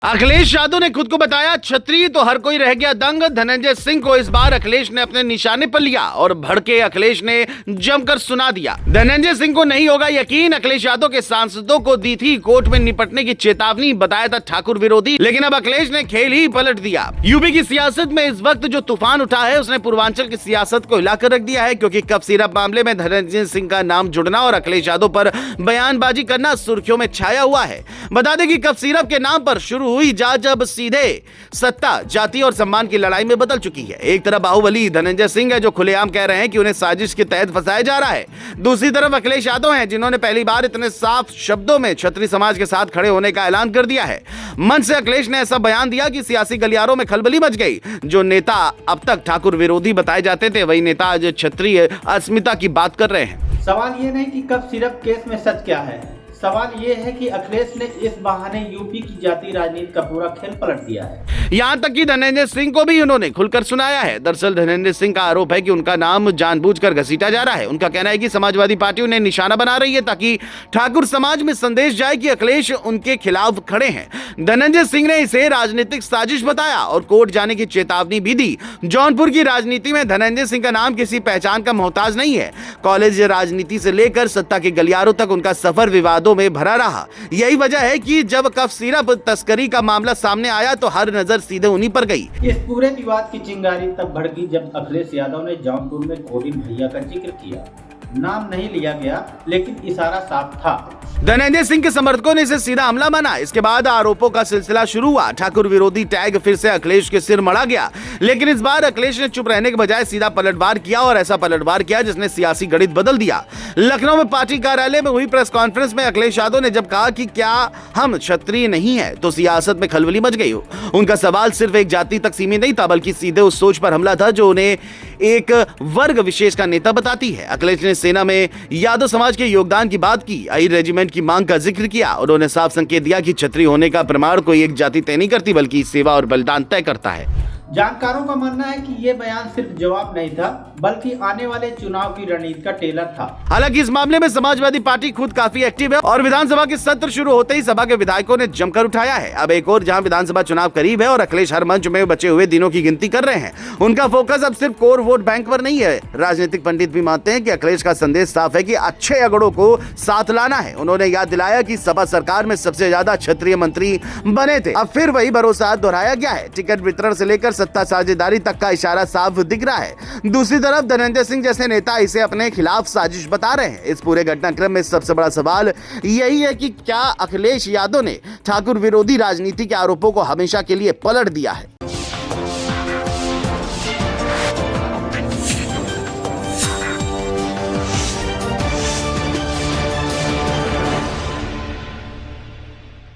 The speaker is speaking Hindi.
अखिलेश यादव ने खुद को बताया क्षत्रिय तो हर कोई रह गया दंग। धनंजय सिंह को इस बार अखिलेश ने अपने निशाने पर लिया और भड़के अखिलेश ने जमकर सुना दिया। धनंजय सिंह को नहीं होगा यकीन, अखिलेश यादव के सांसदों को दी थी कोर्ट में निपटने की चेतावनी, बताया था ठाकुर विरोधी, लेकिन अब अखिलेश ने खेल ही पलट दिया। यूपी की सियासत में इस वक्त जो तूफान उठा है उसने पूर्वांचल की सियासत को हिलाकर रख दिया है, क्योंकि कप सिरप मामले में धनंजय सिंह का नाम जुड़ना और अखिलेश यादव पर बयानबाजी करना सुर्खियों में छाया हुआ है। बता दें कि कप सिरप के नाम पर शुरू हुई जांच अब सीधे सत्ता, जाति और सम्मान की लड़ाई में बदल चुकी है। एक तरफ बाहुबली धनंजय सिंह है जो खुलेआम कह रहे हैं कि उन्हें साजिश के तहत फंसाया जा रहा है, दूसरी तरफ अखिलेश यादव हैं जिन्होंने पहली बार इतने साफ शब्दों में क्षत्रिय समाज के साथ खड़े होने का ऐलान कर दिया है। मंच से अखिलेश ने ऐसा बयान दिया कि सियासी गलियारों में खलबली मच गई। जो नेता अब तक ठाकुर विरोधी बताए जाते थे वही नेता आज क्षत्रिय अस्मिता की बात कर रहे हैं। सवाल ये नहीं कि कप सिरप केस में सच क्या है, सवाल ये है कि अखिलेश ने इस बहाने यूपी की जाति राजनीति का पूरा खेल पलट दिया है। यहाँ तक कि धनंजय सिंह को भी उन्होंने खुलकर सुनाया है। दरअसल धनंजय सिंह का आरोप है कि उनका नाम जानबूझकर घसीटा जा रहा है। उनका कहना है कि समाजवादी पार्टी उन्हें निशाना बना रही है ताकि ठाकुर समाज में संदेश जाए कि अखिलेश उनके खिलाफ खड़े हैं। धनंजय सिंह ने इसे राजनीतिक साजिश बताया और कोर्ट जाने की चेतावनी भी दी। जौनपुर की राजनीति में धनंजय सिंह का नाम किसी पहचान का मोहताज नहीं है। कॉलेज राजनीति से लेकर सत्ता के गलियारों तक उनका सफर विवादों में भरा रहा। यही वजह है कि जब कप सिरप तस्करी का मामला सामने आया तो हर नजर सीधे उन्हीं पर गई। इस पूरे विवाद की चिंगारी तब भड़की जब अखिलेश यादव ने जौनपुर में कोडिन भैया का जिक्र किया। नाम नहीं लिया गया लेकिन इशारा साफ था। धनंजय सिंह के समर्थकों ने इसे सीधा हमला माना। इसके बाद आरोपों का सिलसिला शुरू हुआ। ठाकुर विरोधी टैग फिर से अखिलेश के सिर मढ़ा गया, लेकिन इस बार अखिलेश ने चुप रहने के बजाय सीधा पलटवार किया और ऐसा पलटवार किया जिसने सियासी गणित बदल दिया। लखनऊ में पार्टी कार्यालय में हुई प्रेस कॉन्फ्रेंस में अखिलेश यादव ने जब कहा कि क्या हम क्षत्रिय नहीं है तो सियासत में खलबली मच गई। उनका सवाल सिर्फ एक जाति तक सीमित नहीं था बल्कि सीधे उस सोच पर हमला था जो उन्हें एक वर्ग विशेष का नेता बताती है। अखिलेश ने सेना में यादव समाज के योगदान की बात की, आई रेजिमेंट की मांग का जिक्र किया। उन्होंने साफ संकेत दिया कि क्षत्रिय होने का प्रमाण कोई एक जाति तय नहीं करती बल्कि सेवा और बलिदान तय करता है। जानकारों का मानना है कि ये बयान सिर्फ जवाब नहीं था बल्कि आने वाले चुनाव की रणनीति का टेलर था। हालांकि इस मामले में समाजवादी पार्टी खुद काफी एक्टिव है और विधानसभा के सत्र शुरू होते ही सभा के विधायकों ने जमकर उठाया है। अब एक और जहां विधानसभा चुनाव करीब है और अखिलेश हर मंच में बचे हुए दिनों की गिनती कर रहे हैं, उनका फोकस अब सिर्फ कोर वोट बैंक पर नहीं है। राजनीतिक पंडित भी मानते हैं कि अखिलेश का संदेश साफ है कि अच्छे अगड़ों को साथ लाना है। उन्होंने याद दिलाया कि सपा सरकार में सबसे ज्यादा क्षत्रिय मंत्री बने थे। अब फिर वही भरोसा दोहराया गया है। टिकट वितरण से लेकर सत्ता साझेदारी तक का इशारा साफ दिख रहा है। दूसरी तरफ धनंजय सिंह जैसे नेता इसे अपने खिलाफ साजिश बता रहे हैं। इस पूरे घटनाक्रम में सबसे बड़ा सवाल यही है कि क्या अखिलेश यादव ने ठाकुर विरोधी राजनीति के आरोपों को हमेशा के लिए पलट दिया है।